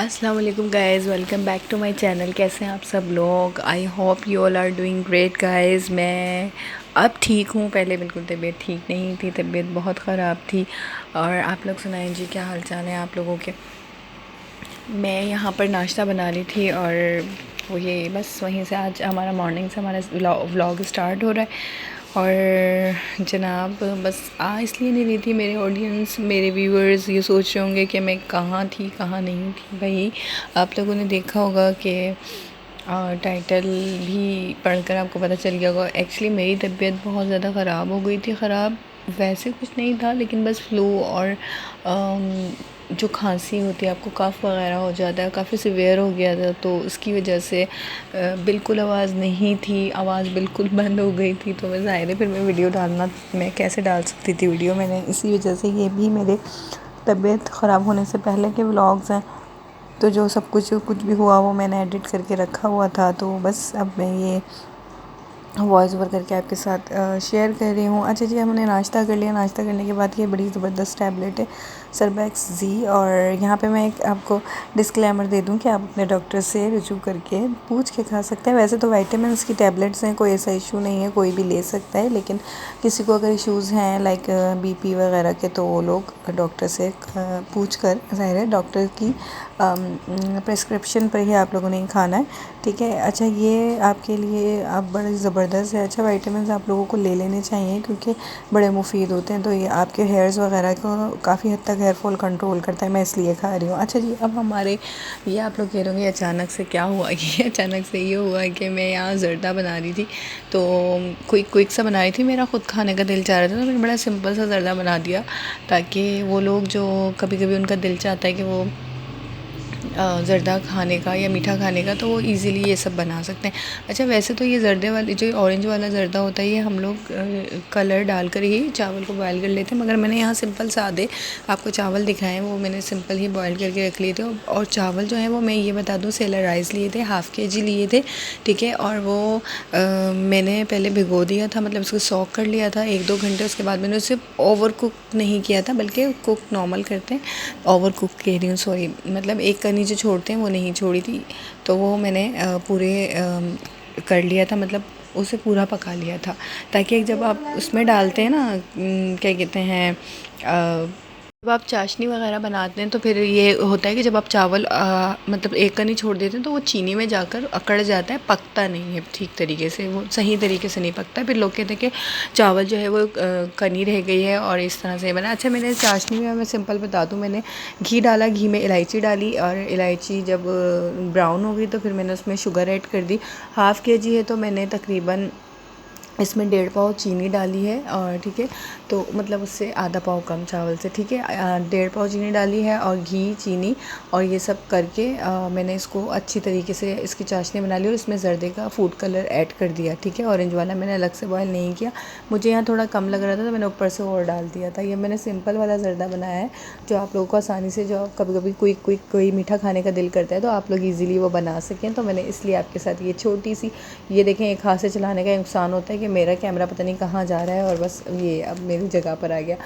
अस्सलाम वालेकुम guys, welcome back to my channel. कैसे हैं आप सब लोग? I hope you all are doing great guys. मैं अब ठीक हूँ, पहले बिल्कुल तबीयत ठीक नहीं थी, तबीयत बहुत ख़राब थी। और आप लोग सुनाएं जी, क्या हाल चाल है आप लोगों के? मैं यहाँ पर नाश्ता बना रही थी और वो ये बस वहीं से आज हमारा मॉर्निंग से हमारा व्लॉग स्टार्ट हो रहा है। और जनाब बस आ इसलिए नहीं रही थी, मेरे ऑडियंस मेरे व्यूअर्स ये सोच रहे होंगे कि मैं कहाँ थी कहाँ नहीं थी। भाई आप लोगों ने देखा होगा कि टाइटल भी पढ़कर आपको पता चल गया होगा। एक्चुअली मेरी तबीयत बहुत ज़्यादा ख़राब हो गई थी। ख़राब वैसे कुछ नहीं था, लेकिन बस फ्लू और जो खांसी होती है, आपको कफ़ वगैरह हो जाता है, काफ़ी सीवियर हो गया था। तो उसकी वजह से बिल्कुल आवाज़ नहीं थी, आवाज़ बिल्कुल बंद हो गई थी। तो मैं ज़ाहिर है फिर मैं वीडियो डालना, मैं कैसे डाल सकती थी वीडियो। मैंने इसी वजह से, ये भी मेरे तबीयत ख़राब होने से पहले के व्लॉग्स हैं, तो जो सब कुछ भी हुआ वो मैंने एडिट करके रखा हुआ था। तो बस अब मैं ये वॉइस ओवर करके आपके साथ शेयर कर रही हूँ। अच्छा जी, हमने नाश्ता कर लिया। नाश्ता करने के बाद ये बड़ी ज़बरदस्त टैबलेट है सर्बैक्स जी। और यहाँ पे मैं एक आपको डिस्क्लेमर दे दूँ कि आप अपने डॉक्टर से रुजू करके पूछ के खा सकते हैं। वैसे तो विटामिन्स की टैबलेट्स हैं, कोई ऐसा इशू नहीं है, कोई भी ले सकता है। लेकिन किसी को अगर इश्यूज़ हैं लाइक बीपी वगैरह के, तो वो लोग डॉक्टर से पूछ कर, ज़ाहिर है डॉक्टर की प्रेस्क्रिप्शन पर ही आप लोगों ने खाना है, ठीक है। अच्छा, ये आपके लिए आप बड़े ज़बरदस्त है। अच्छा, विटामिन्स आप लोगों को ले लेने चाहिए क्योंकि बड़े मुफीद होते हैं। तो ये आपके हेयर्स वगैरह को काफ़ी हद तक हेयर फॉल कंट्रोल करता है, मैं इसलिए खा रही हूँ। अच्छा जी, अब हमारे ये आप लोग कह रहे होंगे अचानक से क्या हुआ। ये अचानक से ये हुआ कि मैं यहाँ ज़र्दा बना रही थी, तो क्विक सा बना रही थी, मेरा ख़ुद खाने का दिल चाह रहा था, तो मैंने बड़ा सिंपल सा ज़र्दा बना दिया, ताकि वो लोग जो कभी कभी उनका दिल चाहता है कि वो ज़र्दा खाने का या मीठा खाने का, तो वो इजीली ये सब बना सकते हैं। अच्छा, वैसे तो ये ज़र्दे वाली जो ऑरेंज वाला ज़र्दा होता है, ये हम लोग कलर डालकर ही चावल को बॉयल कर लेते हैं, मगर मैंने यहाँ सिंपल सादे आपको चावल दिखाए हैं, वो मैंने सिंपल ही बॉयल करके रख लिए थे। और चावल जो है वो मैं ये बता दूँ, सेलर राइस लिए थे, हाफ़ kg लिए थे, ठीक है। और वो मैंने पहले भिगो दिया था, मतलब उसको सॉक कर लिया था 1-2 घंटे। उसके बाद मैंने उसे ओवर कुक नहीं किया था, बल्कि कुक नॉर्मल करते हैं, ओवर कुक कह रही हूँ, सॉरी, मतलब एक कनी जो छोड़ते हैं वो नहीं छोड़ी थी। तो वो मैंने पूरे कर लिया था, मतलब उसे पूरा पका लिया था, ताकि जब आप उसमें डालते हैं ना, क्या कहते हैं, जब आप चाशनी वगैरह बनाते हैं, तो फिर ये होता है कि जब आप चावल मतलब एक कनी छोड़ देते हैं, तो वो चीनी में जाकर अकड़ जाता है, पकता नहीं है ठीक तरीके से, वो सही तरीके से नहीं पकता है। फिर लोग कहते हैं कि चावल जो है वो कनी रह गई है और इस तरह से बना। अच्छा, मैंने चाशनी में, मैं सिंपल बता दूँ, मैंने घी डाला, घी में इलायची डाली, और इलायची जब ब्राउन हो गई तो फिर मैंने उसमें शुगर ऐड कर दी। हाफ़ kg है तो मैंने तकरीबन इसमें 1.5 पाव चीनी डाली है, और ठीक है, तो मतलब उससे आधा पाव कम चावल से, ठीक है। 1.5 पाव चीनी डाली है, और घी, चीनी और ये सब करके मैंने इसको अच्छी तरीके से इसकी चाशनी बना ली, और इसमें ज़र्दे का फूड कलर ऐड कर दिया, ठीक है। ऑरेंज वाला मैंने अलग से बॉयल नहीं किया, मुझे यहाँ थोड़ा कम लग रहा था, तो मैंने ऊपर से और डाल दिया था। ये मैंने सिंपल वाला ज़र्दा बनाया है, जो आप लोगों को आसानी से, जो कभी कभी कोई मीठा खाने का दिल करता है, तो आप लोग ईज़िली वो बना सकें। तो मैंने इसलिए आपके साथ ये छोटी सी, ये देखें, एक हाथ से चलाने का नुकसान होता है कि मेरा कैमरा पता नहीं कहाँ जा रहा है, और बस ये अब मेरी जगह पर आ गया।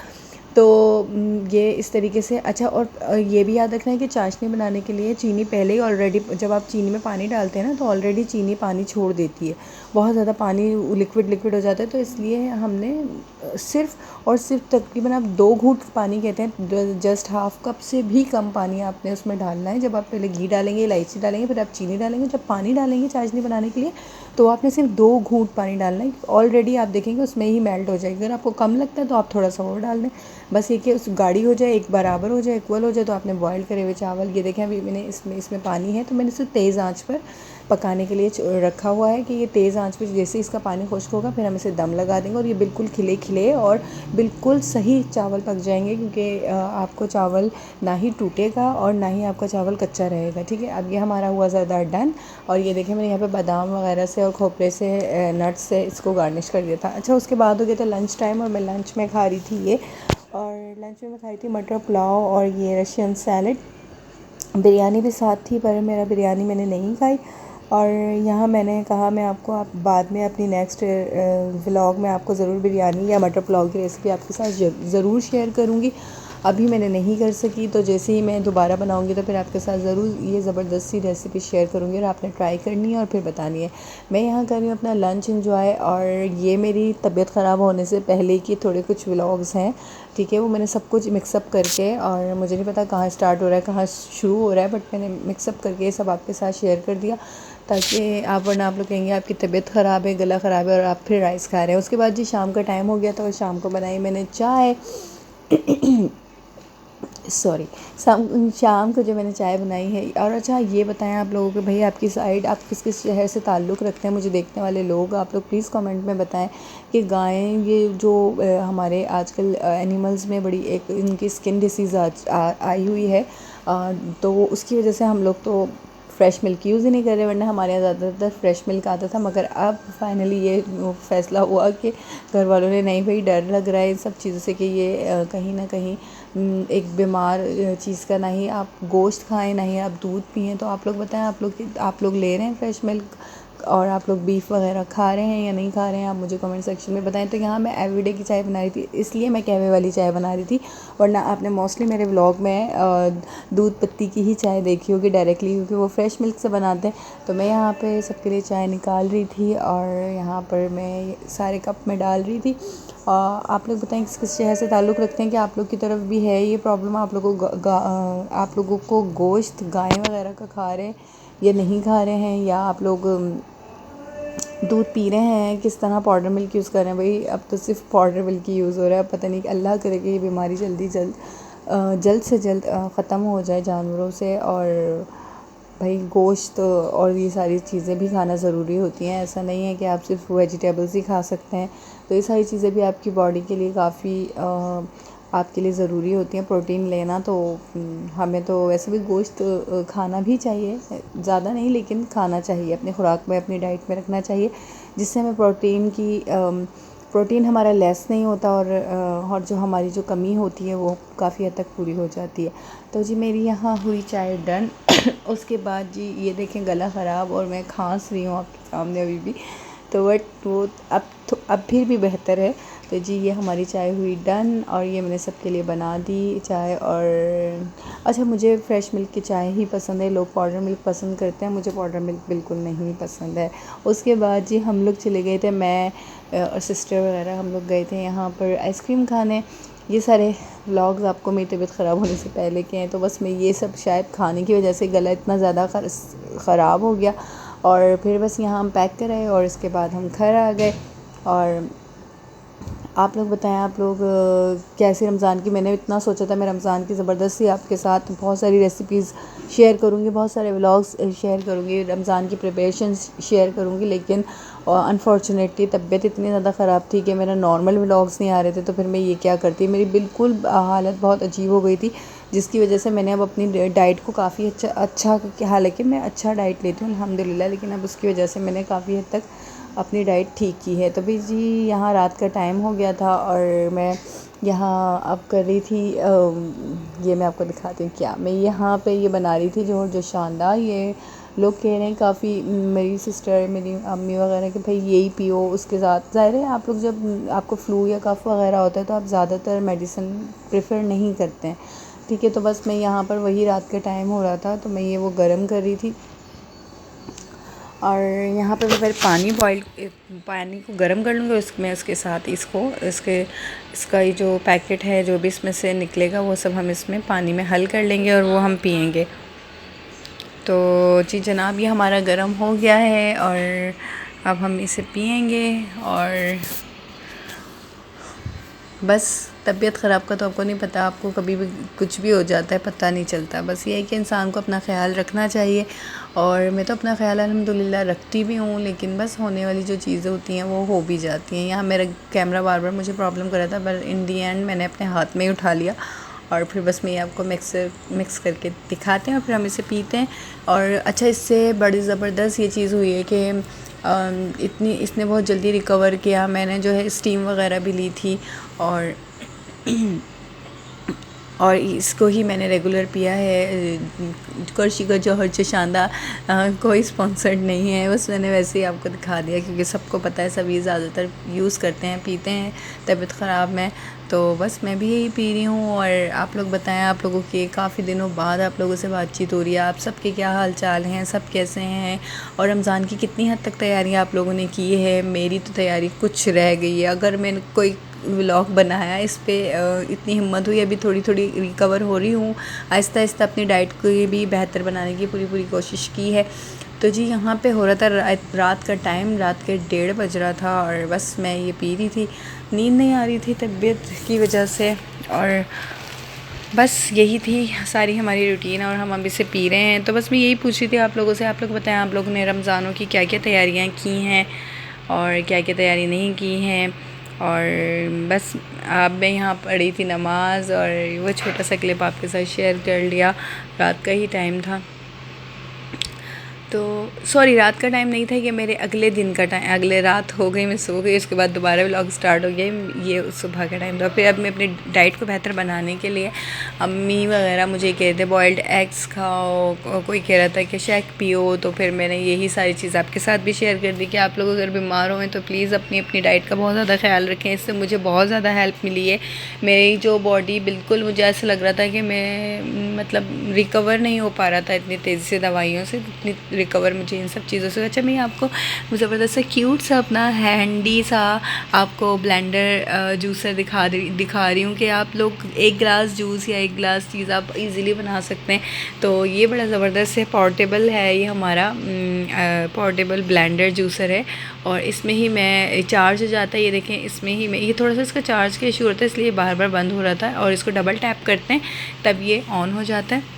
तो ये इस तरीके से। अच्छा, और ये भी याद रखना है कि चाशनी बनाने के लिए चीनी पहले ही ऑलरेडी, जब आप चीनी में पानी डालते हैं ना, तो ऑलरेडी चीनी पानी छोड़ देती है, बहुत ज़्यादा पानी लिक्विड हो जाता है। तो इसलिए हमने सिर्फ़ और सिर्फ तकरीबन आप 2 घूंट पानी कहते हैं, जस्ट हाफ़ कप से भी कम पानी आपने उसमें डालना है। जब आप पहले घी डालेंगे, इलायची डालेंगे, फिर आप चीनी डालेंगे, जब पानी डालेंगे चाशनी बनाने के लिए, तो आपने सिर्फ 2 घूंट पानी डालना है। ऑलरेडी आप देखेंगे उसमें ही मेल्ट हो जाएगी। अगर आपको कम लगता है तो आप थोड़ा सा और डाल दें, बस ये कि उस गाढ़ी हो जाए, एक बराबर हो जाए, इक्वल हो जाए। तो आपने बॉयल करे हुए चावल, ये देखें अभी मैंने इसमें पानी है, तो मैंने इसे तेज़ आंच पर पकाने के लिए रखा हुआ है, कि ये तेज़ आंच पे जैसे इसका पानी खुश्क होगा, फिर हम इसे दम लगा देंगे, और ये बिल्कुल खिले और बिल्कुल सही चावल पक जाएंगे, क्योंकि आपको चावल ना ही टूटेगा और ना ही आपका चावल कच्चा रहेगा, ठीक है। अब ये हमारा हुआ ज़्यादा डन, और ये देखें मैंने यहाँ पे बादाम वगैरह से और खोपरे से, नट्स से इसको गार्निश कर दिया था। अच्छा, उसके बाद हो गया था लंच टाइम, और मैं लंच में खा रही थी ये, और लंच में मैं खाई थी मटर पुलाव और ये रशियन सैलड। बिरयानी भी साथ थी, पर मेरा बिरयानी मैंने नहीं खाई। और यहाँ मैंने कहा मैं आपको, आप बाद में अपनी नेक्स्ट व्लॉग में आपको ज़रूर बिरयानी या मटर पुलाव की रेसिपी आपके साथ ज़रूर शेयर करूँगी। अभी मैंने नहीं कर सकी, तो जैसे ही मैं दोबारा बनाऊँगी तो फिर आपके साथ ज़रूर ये ज़बरदस्त सी रेसिपी शेयर करूँगी और आपने ट्राई करनी है और फिर बतानी है। मैं यहाँ कर रही हूँ अपना लंच एंजॉय, और ये मेरी तबीयत ख़राब होने से पहले की थोड़े कुछ व्लॉग्स हैं, ठीक है। वो मैंने सब कुछ मिक्सअप करके, और मुझे नहीं पता कहाँ स्टार्ट हो रहा है कहाँ शुरू हो रहा है, बट मैंने मिक्सअप करके ये सब आपके साथ शेयर कर दिया, ताकि आप, वरना आप लोग कहेंगे आपकी तबीयत ख़राब है, गला ख़राब है और आप फिर राइस खा रहे हैं। उसके बाद जी शाम का टाइम हो गया था और शाम को बनाई मैंने चाय। सॉरी, शाम को जो मैंने चाय बनाई है। और अच्छा ये बताएं आप लोगों को, भाई आपकी साइड आप किस किस शहर से ताल्लुक़ रखते हैं, मुझे देखने वाले लोग, आप लोग प्लीज़ कमेंट में बताएं कि गायें ये जो हमारे आजकल एनिमल्स में बड़ी एक इनकी स्किन डिसीज़ आई हुई है, तो उसकी वजह से हम लोग तो फ्रेश मिल्क यूज़ ही नहीं कर रहे, वरना हमारे यहाँ ज़्यादातर फ्रेश मिल्क आता था। मगर अब फाइनली ये फ़ैसला हुआ कि घर वालों ने, नहीं भाई डर लग रहा है इन सब चीज़ों से कि ये कहीं ना कहीं एक बीमार चीज़ का, ना ही आप गोश्त खाएं ना ही आप दूध पिएं। तो आप लोग बताएं, आप लोग ले रहे हैं फ्रेश मिल्क, और आप लोग बीफ वगैरह खा रहे हैं या नहीं खा रहे हैं, आप मुझे कमेंट सेक्शन में बताएं। तो यहाँ मैं एवरीडे की चाय बना रही थी, इसलिए मैं कहवे वाली चाय बना रही थी, वरना आपने मोस्टली मेरे व्लॉग में दूध पत्ती की ही चाय देखी होगी डायरेक्टली, क्योंकि वो फ्रेश मिल्क से बनाते हैं। तो मैं यहाँ पे सबके लिए चाय निकाल रही थी और यहाँ पर मैं सारे कप में डाल रही थी। आप लोग बताएं किस किस शहर से ताल्लुक़ रखते हैं, कि आप लोग की तरफ भी है ये प्रॉब्लम, आप लोगों को गोश्त गाय वगैरह का खा रहे हैं या नहीं खा रहे हैं, या आप लोग दूध पी रहे हैं, किस तरह पाउडर मिल्क यूज़ कर रहे हैं। भाई अब तो सिर्फ पाउडर मिल्क ही यूज़ हो रहा है, पता नहीं, अल्लाह करे कि ये बीमारी जल्द से जल्द ख़त्म हो जाए जानवरों से। और भाई गोश्त और ये सारी चीज़ें भी खाना ज़रूरी होती हैं, ऐसा नहीं है कि आप सिर्फ वेजिटेबल्स ही खा सकते हैं। तो ये सारी चीज़ें भी आपकी बॉडी के लिए काफ़ी आपके लिए ज़रूरी होती हैं, प्रोटीन लेना। तो हमें तो वैसे भी गोश्त खाना भी चाहिए, ज़्यादा नहीं लेकिन खाना चाहिए, अपनी खुराक में अपनी डाइट में रखना चाहिए, जिससे हमें प्रोटीन हमारा लेस नहीं होता, और जो हमारी जो कमी होती है वो काफ़ी हद तक पूरी हो जाती है। तो जी मेरी यहाँ हुई चाय डन। उसके बाद जी ये देखें गला ख़राब और मैं खांस रही हूँ आपके सामने अभी भी, तो बट वो अब फिर भी बेहतर है। तो जी ये हमारी चाय हुई डन, और ये मैंने सबके लिए बना दी चाय। और अच्छा, मुझे फ़्रेश मिल्क की चाय ही पसंद है, लोग पाउडर मिल्क पसंद करते हैं, मुझे पाउडर मिल्क बिल्कुल नहीं पसंद है। उसके बाद जी हम लोग चले गए थे, मैं और सिस्टर वगैरह, हम लोग गए थे यहाँ पर आइसक्रीम खाने। ये सारे व्लॉग्स आपको मेरी तबीयत ख़राब होने से पहले के हैं, तो बस मैं ये सब शायद खाने की वजह से गला इतना ज़्यादा ख़राब हो गया, और फिर बस यहाँ हम पैक कर आए और इसके बाद हम घर आ गए। और आप लोग बताएं, आप लोग कैसे रमज़ान की, मैंने इतना सोचा था मैं रमज़ान की ज़बरदस्ती आपके साथ बहुत सारी रेसिपीज़ शेयर करूँगी, बहुत सारे व्लॉग्स शेयर करूँगी, रमज़ान की प्रिपरेशन शेयर करूँगी, लेकिन अनफॉर्चुनेटली तबीयत इतनी ज़्यादा ख़राब थी कि मेरा नॉर्मल व्लॉग्स नहीं आ रहे थे, तो फिर मैं ये क्या करती, मेरी बिल्कुल हालत बहुत अजीब हो गई थी, जिसकी वजह से मैंने अब अपनी डाइट को काफ़ी अच्छा, हालांकि मैं अच्छा डाइट लेती हूँ अल्हम्दुलिल्लाह, लेकिन अब उसकी वजह से मैंने काफ़ी हद तक अपनी डाइट ठीक की है। तो भी जी यहाँ रात का टाइम हो गया था और मैं यहाँ अब कर रही थी, ये मैं आपको दिखाती हूँ क्या, मैं यहाँ पे ये बना रही थी जो शानदार, ये लोग कह रहे हैं काफ़ी, मेरी सिस्टर, मेरी अम्मी वगैरह कि भाई यही पियो। उसके साथ ज़ाहिर है आप लोग जब आपको फ्लू या कफ वगैरह होता है तो आप ज़्यादातर मेडिसिन प्रेफर नहीं करते हैं, ठीक है। तो बस मैं यहाँ पर वही रात का टाइम हो रहा था तो मैं ये वो गर्म कर रही थी, और यहाँ पे मैं पहले पानी को गर्म कर लूँगी, उसमें उसके साथ इसका ये जो पैकेट है जो भी इसमें से निकलेगा वो सब हम इसमें पानी में हल कर लेंगे और वो हम पिएंगे। तो जी जनाब ये हमारा गर्म हो गया है और अब हम इसे पिएंगे। और बस तबीयत ख़राब का तो आपको नहीं पता, आपको कभी भी कुछ भी हो जाता है, पता नहीं चलता। बस ये है कि इंसान को अपना ख़्याल रखना चाहिए, और मैं तो अपना ख़्याल अल्हम्दुलिल्लाह रखती भी हूँ, लेकिन बस होने वाली जो चीज़ें होती हैं वो हो भी जाती हैं। यहाँ मेरा कैमरा बार बार मुझे प्रॉब्लम कर रहा था, पर इन दी एंड मैंने अपने हाथ में ही उठा लिया, और फिर बस मैं ये आपको मिक्स करके दिखाते हैं और फिर हम इसे पीते हैं। और अच्छा, इससे बड़ी ज़बरदस्त ये चीज़ हुई है कि इसने बहुत जल्दी रिकवर किया। मैंने जो है स्टीम वगैरह भी ली थी, और और इसको ही मैंने रेगुलर पिया है। कर्शी का जौहर चशांदा कोई स्पॉन्सर्ड नहीं है, बस मैंने वैसे ही आपको दिखा दिया क्योंकि सबको पता है, सभी ज़्यादातर यूज़ करते हैं, पीते हैं तबीयत ख़राब में। तो बस मैं भी यही पी रही हूँ। और आप लोग बताएं, आप लोगों की काफ़ी दिनों बाद आप लोगों से बातचीत हो रही है, आप सबके क्या हाल चाल हैं, सब कैसे हैं, और रमज़ान की कितनी हद तक तैयारियाँ आप लोगों ने की है। मेरी तो तैयारी कुछ रह गई है। अगर मैंने कोई व्लॉग बनाया इस पे इतनी हिम्मत हुई, अभी थोड़ी थोड़ी रिकवर हो रही हूँ, आहिस्ता आहिस्ता अपनी डाइट को भी बेहतर बनाने की पूरी कोशिश की है। तो जी यहाँ पे हो रहा था रात का टाइम, रात के 1:30 बज रहा था, और बस मैं ये पी रही थी। नींद नहीं आ रही थी तबीयत की वजह से, और बस यही थी सारी हमारी रूटीन, और हम अभी से पी रहे हैं। तो बस मैं यही पूछ रही थी आप लोगों से, आप लोग बताएं आप लोगों ने रमज़ानों की क्या क्या तैयारियां की हैं और क्या क्या तैयारी नहीं की हैं। और बस अब मैं यहाँ पढ़ी थी नमाज़, और वो छोटा सा क्लिप आपके साथ शेयर कर लिया। रात का ही टाइम था, तो सॉरी रात का टाइम नहीं था, ये मेरे अगले दिन का टाइम, अगले रात हो गई, मैं सो गई, उसके बाद दोबारा व्लॉग स्टार्ट हो गया। ये सुबह का टाइम था। फिर अब मैं अपनी डाइट को बेहतर बनाने के लिए, अम्मी वगैरह मुझे कहते बॉइल्ड एग्स खाओ, कोई कह रहा था कि शेक पियो, तो फिर मैंने यही सारी चीज़ आपके साथ भी शेयर कर दी कि आप लोग अगर बीमार हो तो प्लीज़ अपनी डाइट का बहुत ज़्यादा ख्याल रखें। इससे मुझे बहुत ज़्यादा हेल्प मिली है। मेरी जो बॉडी बिल्कुल, मुझे ऐसा लग रहा था कि मैं मतलब रिकवर नहीं हो पा रहा था इतनी तेज़ी से दवाइयों से, इतनी रिकवर मुझे इन सब चीज़ों से। अच्छा, मैं आपको ज़बरदस्त सा क्यूट सा अपना हैंडी सा आपको ब्लेंडर जूसर दिखा रही हूँ कि आप लोग 1 गिलास जूस या 1 गिलास चीज़ आप इजीली बना सकते हैं। तो ये बड़ा ज़बरदस्त है, पोर्टेबल है, ये हमारा पोर्टेबल ब्लेंडर जूसर है, और इसमें ही मैं चार्ज हो जाता है। ये देखें, इसमें ही मैं, ये थोड़ा सा इसका चार्ज का इशू होता है इसलिए बार बार बंद हो रहा था, और इसको डबल टैप करते हैं तब ये ऑन हो जाता है।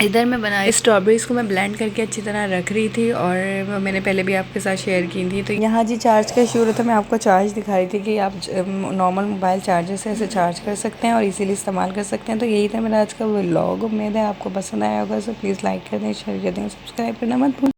इधर मैं बना स्ट्रॉबेरीज़ को मैं ब्लेंड करके अच्छी तरह रख रही थी, और मैंने पहले भी आपके साथ शेयर की थी। तो यहाँ जी चार्ज का इशू होता है, मैं आपको चार्ज दिखा रही थी कि आप नॉर्मल मोबाइल चार्जर से ऐसे चार्ज कर सकते हैं और इजीली इस्तेमाल कर सकते हैं। तो यही था मेरा आज का व्लॉग। उम्मीद है आपको पसंद आया होगा, सो प्लीज़ लाइक कर दें, शेयर कर दें, सब्सक्राइब करना मत भूलें।